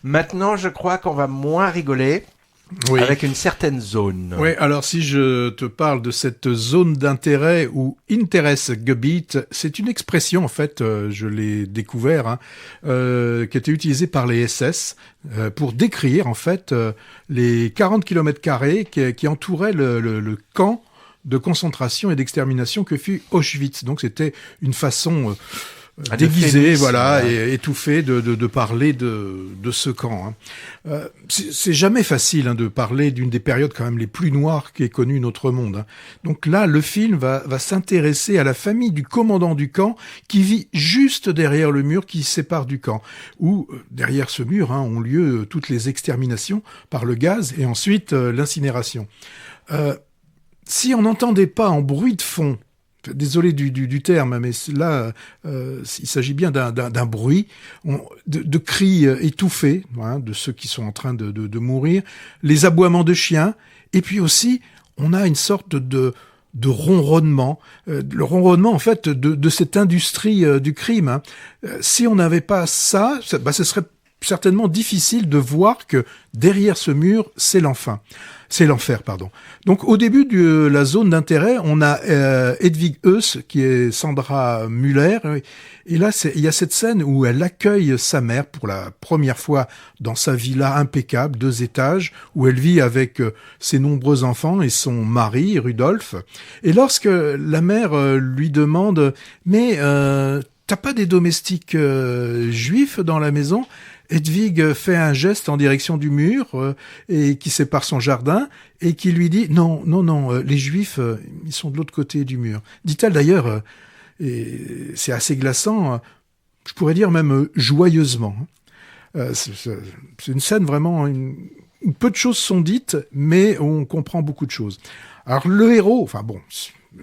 Maintenant, je crois qu'on va moins rigoler. Oui. Avec une certaine zone. Oui, alors si je te parle de cette zone d'intérêt ou Interessegebiet, c'est une expression, en fait, je l'ai découvert, qui était utilisée par les SS pour décrire, en fait, les 40 km² qui entouraient le camp de concentration et d'extermination que fut Auschwitz. Donc c'était une façon déguisé, voilà, et étouffé de parler de ce camp. C'est jamais facile de parler d'une des périodes quand même les plus noires qu'ait connu notre monde. Donc là, le film va s'intéresser à la famille du commandant du camp qui vit juste derrière le mur qui sépare du camp, où derrière ce mur ont lieu toutes les exterminations par le gaz et ensuite l'incinération. Si on n'entendait pas en bruit de fond, désolé du terme, mais là, il s'agit bien d'un bruit, de cris étouffés, de ceux qui sont en train de mourir, les aboiements de chiens, et puis aussi, on a une sorte de ronronnement, le ronronnement en fait de cette industrie du crime. Si on n'avait pas ça, ce serait certainement difficile de voir que derrière ce mur, c'est l'enfer. Donc au début de la zone d'intérêt, on a Hedwig Höss qui est Sandra Müller, et là il y a cette scène où elle accueille sa mère pour la première fois dans sa villa impeccable, 2 étages, où elle vit avec ses nombreux enfants et son mari Rudolf. Et lorsque la mère lui demande « Mais t'as pas des domestiques juifs dans la maison ?» Hedwig fait un geste en direction du mur et qui sépare son jardin et qui lui dit non, les Juifs, ils sont de l'autre côté du mur. Dit-elle d'ailleurs, et c'est assez glaçant, je pourrais dire même joyeusement. C'est une scène vraiment, peu de choses sont dites, mais on comprend beaucoup de choses. Alors le héros,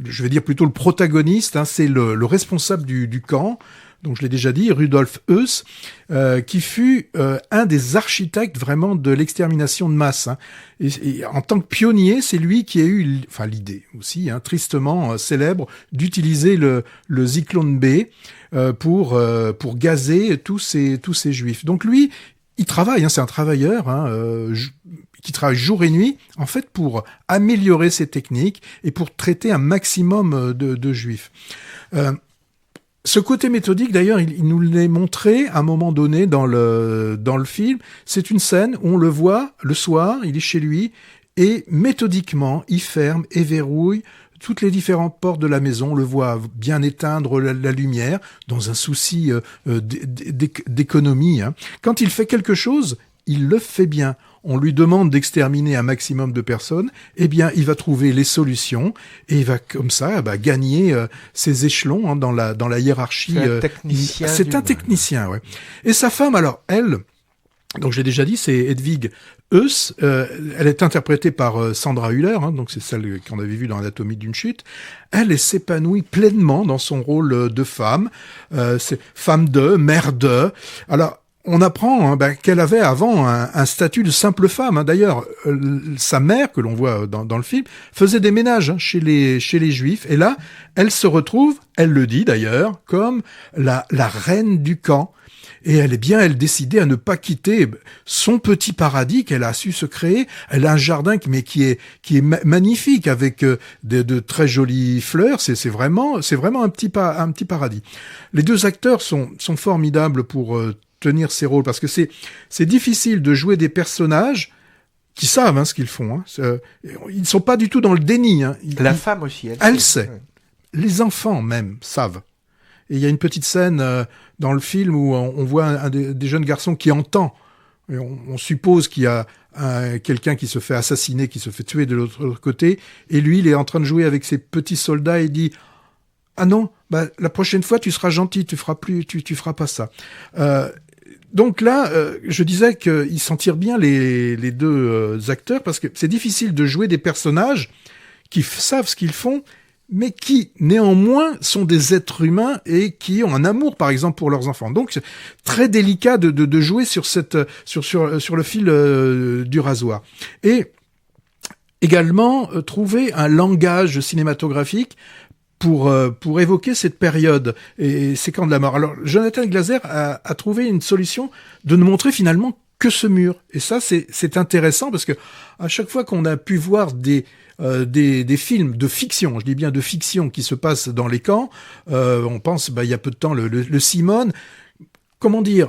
je vais dire plutôt le protagoniste, c'est le responsable du camp. Donc je l'ai déjà dit, Rudolf Höss, qui fut un des architectes vraiment de l'extermination de masse. Et en tant que pionnier, c'est lui qui a eu l'idée aussi, tristement célèbre, d'utiliser le Zyklon B pour gazer tous ces juifs. Donc lui, il travaille, c'est un travailleur qui travaille jour et nuit, en fait, pour améliorer ses techniques et pour traiter un maximum de juifs. Ce côté méthodique, d'ailleurs, il nous l'est montré à un moment donné dans le film. C'est une scène où on le voit le soir, il est chez lui, et méthodiquement, il ferme et verrouille toutes les différentes portes de la maison. On le voit bien éteindre la lumière, dans un souci d'économie. Quand il fait quelque chose, il le fait bien. On lui demande d'exterminer un maximum de personnes, eh bien, il va trouver les solutions et il va comme ça gagner ses échelons dans la hiérarchie. C'est un technicien, ouais. Et sa femme, alors, elle, donc j'ai déjà dit, c'est Hedwig Höss. Elle est interprétée par Sandra Hüller, donc c'est celle qu'on avait vue dans Anatomie d'une chute. Elle s'épanouit pleinement dans son rôle de femme. C'est femme de, mère de. Alors, on apprend qu'elle avait avant un statut de simple femme. D'ailleurs, sa mère, que l'on voit dans le film, faisait des ménages chez les Juifs. Et là, elle se retrouve, elle le dit d'ailleurs, comme la reine du camp. Et elle décidée à ne pas quitter son petit paradis qu'elle a su se créer. Elle a un jardin qui est magnifique avec de très jolies fleurs. C'est vraiment un petit paradis. Les 2 acteurs sont formidables pour tenir ces rôles, parce que c'est difficile de jouer des personnages qui savent ce qu'ils font. Ils ne sont pas du tout dans le déni. La femme aussi, elle sait. Ouais. Les enfants même savent. Et il y a une petite scène dans le film où on voit des jeunes garçons qui entend. Et on suppose qu'il y a quelqu'un qui se fait assassiner, qui se fait tuer de l'autre côté, et lui, il est en train de jouer avec ses petits soldats et il dit « Ah non, la prochaine fois, tu seras gentil, tu feras pas ça. » Donc là, je disais qu'ils s'en tirent bien les 2 acteurs, parce que c'est difficile de jouer des personnages qui savent ce qu'ils font, mais qui, néanmoins, sont des êtres humains et qui ont un amour, par exemple, pour leurs enfants. Donc, c'est très délicat de jouer sur le fil du rasoir. Et également, trouver un langage cinématographique pour évoquer cette période et ces camps de la mort. Alors, Jonathan Glazer a trouvé une solution de ne montrer finalement que ce mur. Et ça, c'est intéressant parce que à chaque fois qu'on a pu voir des films de fiction, je dis bien de fiction, qui se passent dans les camps, on pense, il y a peu de temps, le Simone. Comment dire,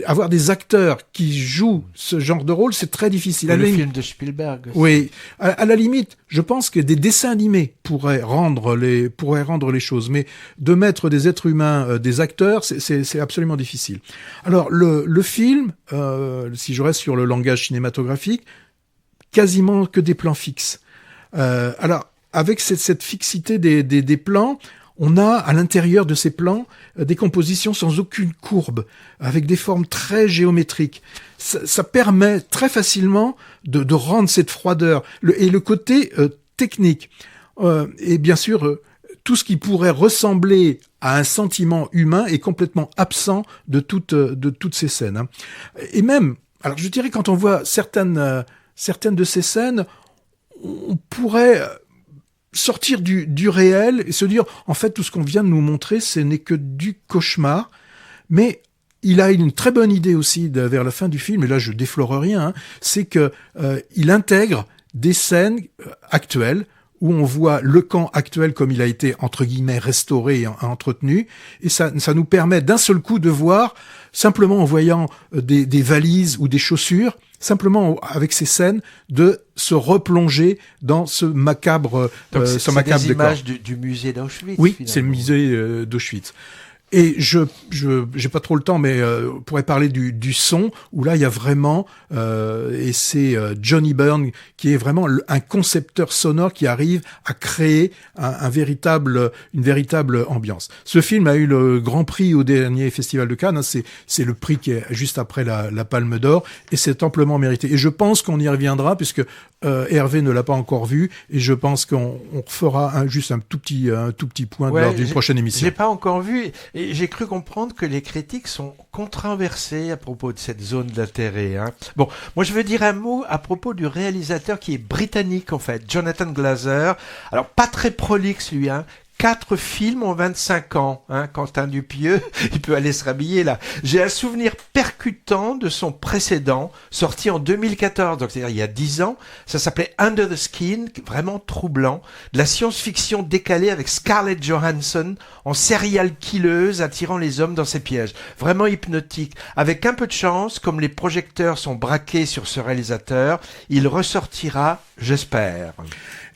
avoir des acteurs qui jouent ce genre de rôle, c'est très difficile. Le film de Spielberg aussi. Oui, à la limite, je pense que des dessins animés pourraient rendre les choses, mais de mettre des êtres humains, des acteurs, c'est absolument difficile. Alors le film, si je reste sur le langage cinématographique, quasiment que des plans fixes. Alors avec cette fixité des plans, on a à l'intérieur de ces plans des compositions sans aucune courbe, avec des formes très géométriques. Ça permet très facilement de rendre cette froideur. Et le côté technique. Et bien sûr, tout ce qui pourrait ressembler à un sentiment humain est complètement absent de toutes ces scènes. Hein. Et même, alors je dirais quand on voit certaines de ces scènes, on pourrait sortir du réel et se dire, en fait, tout ce qu'on vient de nous montrer, ce n'est que du cauchemar. Mais il a une très bonne idée aussi vers la fin du film, et là je déflore rien, hein, c'est que il intègre des scènes actuelles où on voit le camp actuel comme il a été, entre guillemets, restauré et entretenu, et ça nous permet d'un seul coup de voir, simplement en voyant des valises ou des chaussures, simplement avec ces scènes, de se replonger dans ce macabre Donc ce macabre des décor. images du musée d'Auschwitz. Oui, finalement. c'est le musée d'Auschwitz. Et j'ai pas trop le temps, mais on pourrait parler du son, où là il y a vraiment, et c'est Johnny Byrne qui est vraiment un concepteur sonore qui arrive à créer une véritable ambiance. Ce film a eu le Grand Prix au dernier Festival de Cannes, hein, c'est le prix qui est juste après la Palme d'Or, et c'est amplement mérité. Et je pense qu'on y reviendra, puisque Hervé ne l'a pas encore vu, et je pense qu'on fera juste un tout petit point lors d'une prochaine émission. J'ai pas encore vu, et j'ai cru comprendre que les critiques sont controversées à propos de cette zone d'intérêt. Hein. Bon, moi je veux dire un mot à propos du réalisateur qui est britannique en fait, Jonathan Glazer. Alors pas très prolixe lui, hein. 4 films en 25 ans, hein, Quentin Dupieux, il peut aller se rhabiller là. J'ai un souvenir percutant de son précédent, sorti en 2014, donc c'est-à-dire il y a 10 ans. Ça s'appelait Under the Skin, vraiment troublant. De la science-fiction décalée avec Scarlett Johansson en serial killeuse attirant les hommes dans ses pièges. Vraiment hypnotique. Avec un peu de chance, comme les projecteurs sont braqués sur ce réalisateur, il ressortira, j'espère.